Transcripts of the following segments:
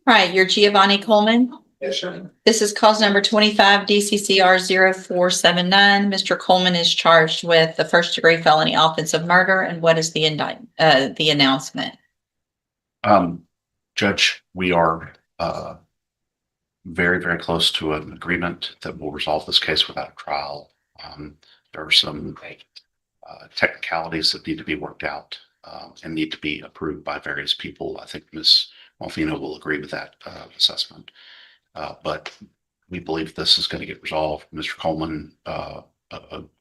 All right, you're Giovanni Coleman. Yes, sir. This is cause number 25 DCCR 0479. Mr. Coleman is charged with the first degree felony offense of murder. And what is the indictment, the announcement? Judge, we are very, very close to an agreement that will resolve this case without a trial. There are some technicalities that need to be worked out and need to be approved by various people. I think Ms. Malfino will agree with that assessment. But we believe this is going to get resolved. Mr. Coleman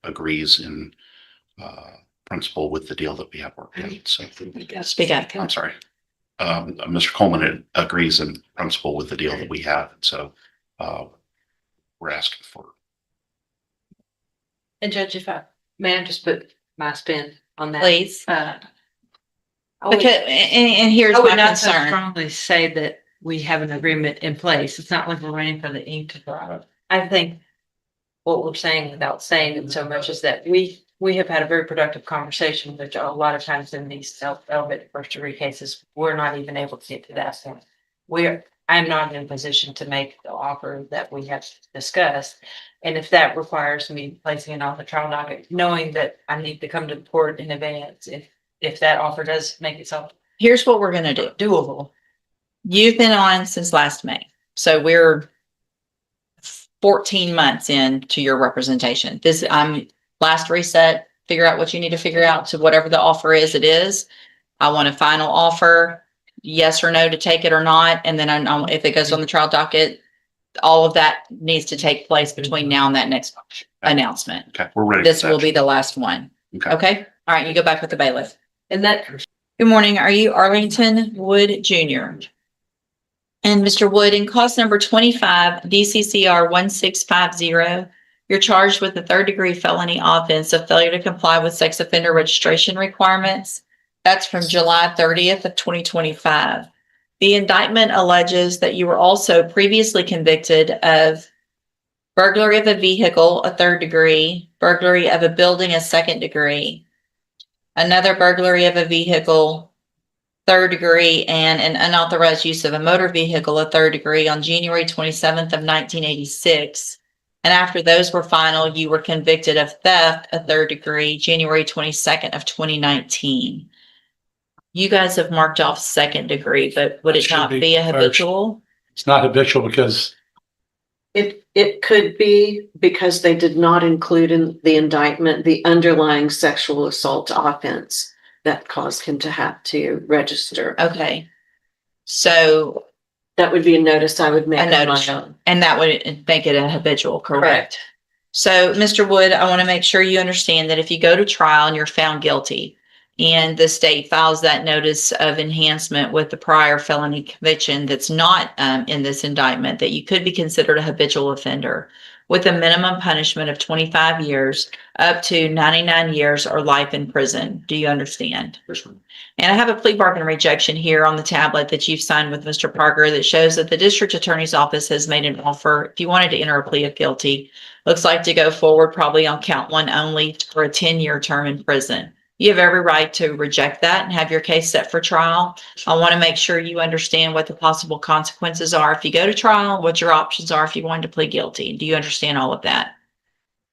agrees in principle with the deal that we have worked out. So, Speak up. I'm sorry. Mr. Coleman agrees in principle with the deal that we have. So we're asking for. And Judge, if I may, I just put my spin on that. Please. I Because, and here's would my not so concern. strongly say that we have an agreement in place. It's not like we're waiting for the ink to dry. I think what we're saying without saying it so much is that we have had a very productive conversation, which a lot of times in these elevated first degree cases, we're not even able to get to that point. I'm not in a position to make the offer that we have discussed. And if that requires me placing it on the trial docket, knowing that I need to come to the court in advance, if that offer does make itself Here's what we're going to do. doable. You've been on since last May. So we're 14 months into your representation. Last reset, figure out what you need to figure out to whatever the offer is, it is. I want a final offer, yes or no to take it or not. And then if it goes on the trial docket, all of that needs to take place between now and that next announcement. Okay, we're ready. This will be the last one. Okay. Okay. All right. You go back with the bailiff. And that, Good morning. Are you Arlington Wood Jr.? And Mr. Wood, in cause number 25 DCCR 1650, you're charged with the third degree felony offense of failure to comply with sex offender registration requirements. That's from July 30th of 2025. The indictment alleges that you were also previously convicted of burglary of a vehicle, a third degree, burglary of a building, a second degree, another burglary of a vehicle, third degree, and an unauthorized use of a motor vehicle, a third degree, on January 27th of 1986. And after those were final, you were convicted of theft, a third degree, January 22nd of 2019. You guys have marked off second degree, but would it not be a habitual? It's not habitual because It could be because they did not include in the indictment the underlying sexual assault offense that caused him to have to register. Okay. So That would be a notice I would make a on my notice, own. and that would make it a habitual, correct? So, Mr. Wood, I want to make sure you understand that if you go to trial and you're found guilty and the state files that notice of enhancement with the prior felony conviction that's not in this indictment, that you could be considered a habitual offender with a minimum punishment of 25 years up to 99 years or life in prison. Do you understand? And I have a plea bargain rejection here on the tablet that you've signed with Mr. Parker that shows that the district attorney's office has made an offer. If you wanted to enter a plea of guilty, looks like to go forward probably on count one only for a 10-year term in prison. You have every right to reject that and have your case set for trial. I want to make sure you understand what the possible consequences are if you go to trial, what your options are if you want to plead guilty. Do you understand all of that?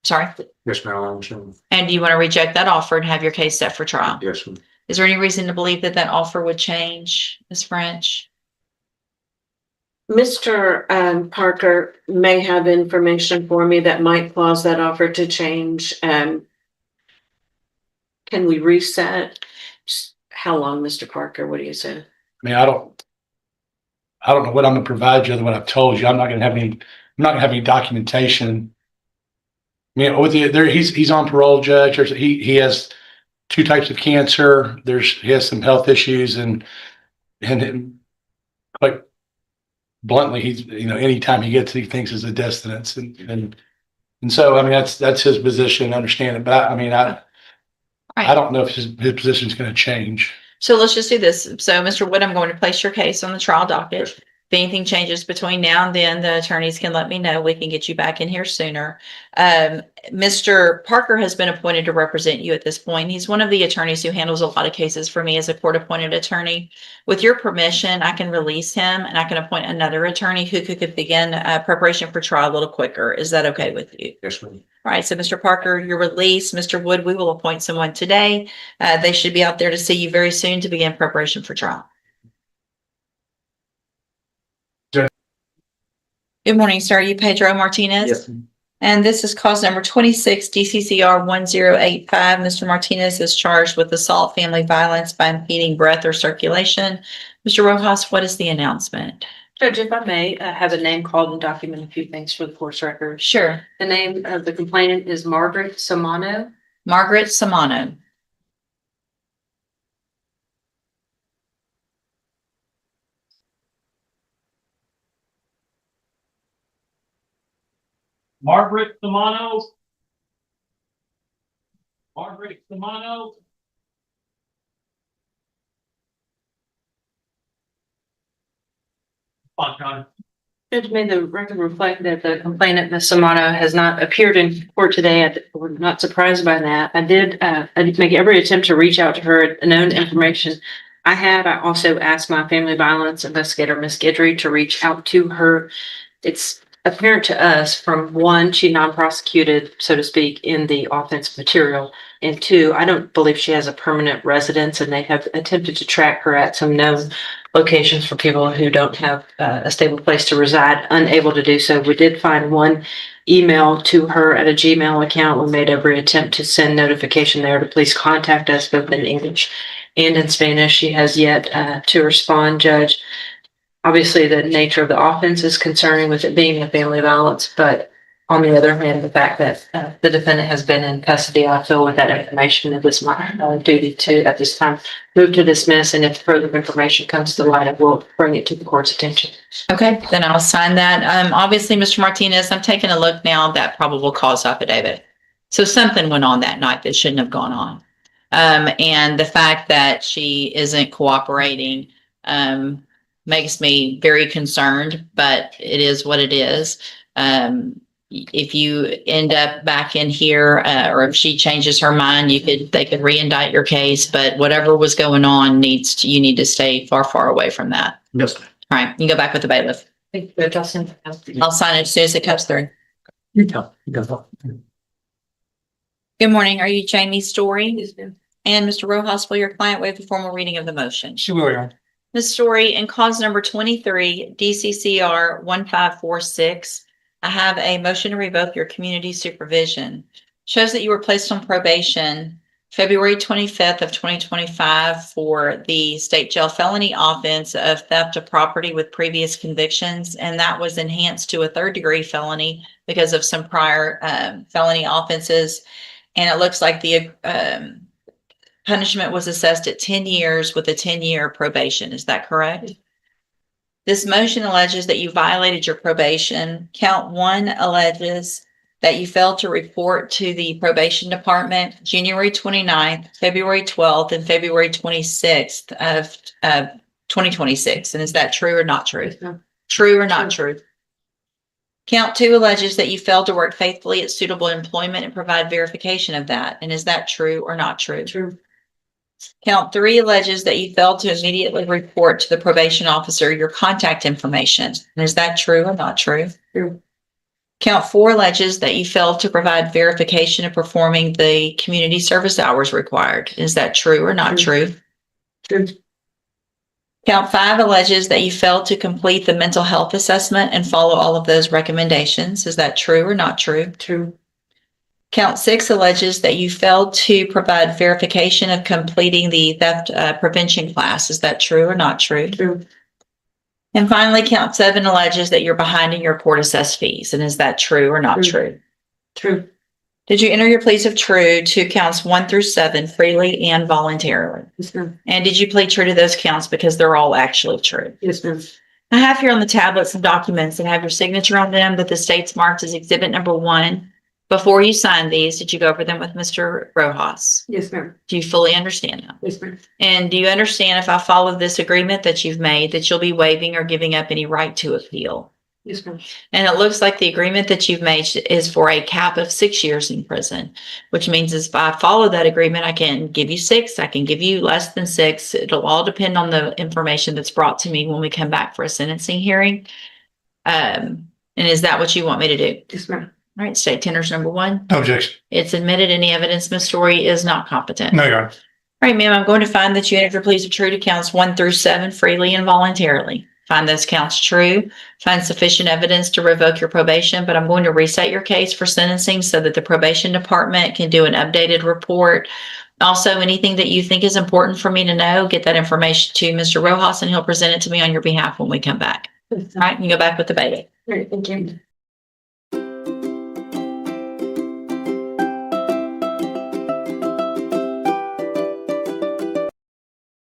Sorry? yes, ma'am, I understand. And do you want to reject that offer and have your case set for trial? Yes, ma'am. Is there any reason to believe that that offer would change, Ms. French? Mr. Parker may have information for me that might cause that offer to change. Can we reset? How long, Mr. Parker? What do you say? I mean, I don't know what I'm gonna provide you other than what I've told you. I'm not gonna have any documentation. I mean, with he's on parole, Judge. He has 2 types of cancer. He has some health issues and quite bluntly, he's, anytime he gets, he thinks is a death sentence. And so, I mean, that's his position, understand it. But I don't know if his position is going to change. So let's just do this. So, Mr. Wood, I'm going to place your case on the trial docket. If anything changes between now and then, the attorneys can let me know. We can get you back in here sooner. Mr. Parker has been appointed to represent you at this point. He's one of the attorneys who handles a lot of cases for me as a court-appointed attorney. With your permission, I can release him and I can appoint another attorney who could begin preparation for trial a little quicker. Is that okay with you? Yes, ma'am. All right, so Mr. Parker, you're released. Mr. Wood, we will appoint someone today. They should be out there to see you very soon to begin preparation for trial. Good morning, sir. Are you Pedro Martinez? Yes. And this is cause number 26, DCCR 1085. Mr. Martinez is charged with assault, family violence by impeding breath or circulation. Mr. Rojas, what is the announcement? Judge, if I may, have a name called and document a few things for the court's record. Sure. The name of the complainant is Margaret Samano. Margaret Samano. Margaret Samano. Margaret Samano. Fine, John. Judge, may the record reflect that the complainant, Ms. Samano, has not appeared in court today. We're not surprised by that. I did make every attempt to reach out to her, known information I had. I also asked my family violence investigator, Ms. Guidry, to reach out to her. It's apparent to us from one, she non-prosecuted, so to speak, in the offense material. And two, I don't believe she has a permanent residence, and they have attempted to track her at some known locations for people who don't have a stable place to reside, unable to do so. We did find one email to her at a Gmail account. We made every attempt to send notification there to please contact us both in English and in Spanish. She has yet to respond, Judge. Obviously, the nature of the offense is concerning with it being a family violence, but on the other hand, the fact that the defendant has been in custody, I feel with that information, it was my duty to, at this time, move to dismiss, and if further information comes to light, I will bring it to the court's attention. Okay, then I'll sign that. Obviously, Mr. Martinez, I'm taking a look now at that probable cause affidavit. So something went on that night that shouldn't have gone on. And the fact that she isn't cooperating, makes me very concerned, but it is what it is. If you end up back in here, or if she changes her mind, they could re-indict your case, but whatever was going on you need to stay far, far away from that. Yes, ma'am. All right, you can go back with the bailiff. Thank you, Justin. I'll sign it as soon as it comes through. Yeah. Good morning. Are you Jamie Story? And Mr. Rojas, will your client waive the formal reading of the motion? She will, Your Honor. Ms. Story, in cause number 23, DCCR 1546, I have a motion to revoke your community supervision. Shows that you were placed on probation February 25th of 2025 for the state jail felony offense of theft of property with previous convictions, and that was enhanced to a third-degree felony because of some prior felony offenses. And it looks like the punishment was assessed at 10 years with a 10-year probation. Is that correct? This motion alleges that you violated your probation. Count 1 alleges that you failed to report to the probation department January 29th, February 12th, and February 26th of 2026. And is that true or not true? No. True or not true? Count 2 alleges that you failed to work faithfully at suitable employment and provide verification of that. And is that true or not true? True. Count 3 alleges that you failed to immediately report to the probation officer your contact information. And is that true or not true? True. Count 4 alleges that you failed to provide verification of performing the community service hours required. Is that true or not true? True. Count 5 alleges that you failed to complete the mental health assessment and follow all of those recommendations. Is that true or not true? True. Count 6 alleges that you failed to provide verification of completing the theft prevention class. Is that true or not true? True. And finally, count 7 alleges that you're behind in your court assessed fees. And is that true or not true? True. Did you enter your pleas of true to counts 1 through 7 freely and voluntarily? Yes, ma'am. And did you plead true to those counts because they're all actually true? Yes, ma'am. I have here on the tablet some documents that have your signature on them that the state's marked as exhibit number 1. Before you sign these, did you go over them with Mr. Rojas? Yes, ma'am. Do you fully understand them? Yes, ma'am. And do you understand if I follow this agreement that you've made, that you'll be waiving or giving up any right to appeal? Yes, ma'am. And it looks like the agreement that you've made is for a cap of 6 years in prison, which means if I follow that agreement, I can give you 6, I can give you less than 6. It'll all depend on the information that's brought to me when we come back for a sentencing hearing. And is that what you want me to do? Yes, ma'am. All right, state tender's number 1. No objection. It's admitted any evidence Ms. Story is not competent. No, Your Honor. All right, ma'am, I'm going to find that you entered your pleas of true to counts 1 through 7 freely and voluntarily. Find those counts true, find sufficient evidence to revoke your probation, but I'm going to reset your case for sentencing so that the probation department can do an updated report. Also, anything that you think is important for me to know, get that information to Mr. Rojas and he'll present it to me on your behalf when we come back. All right, you go back with the baby. Great, thank you.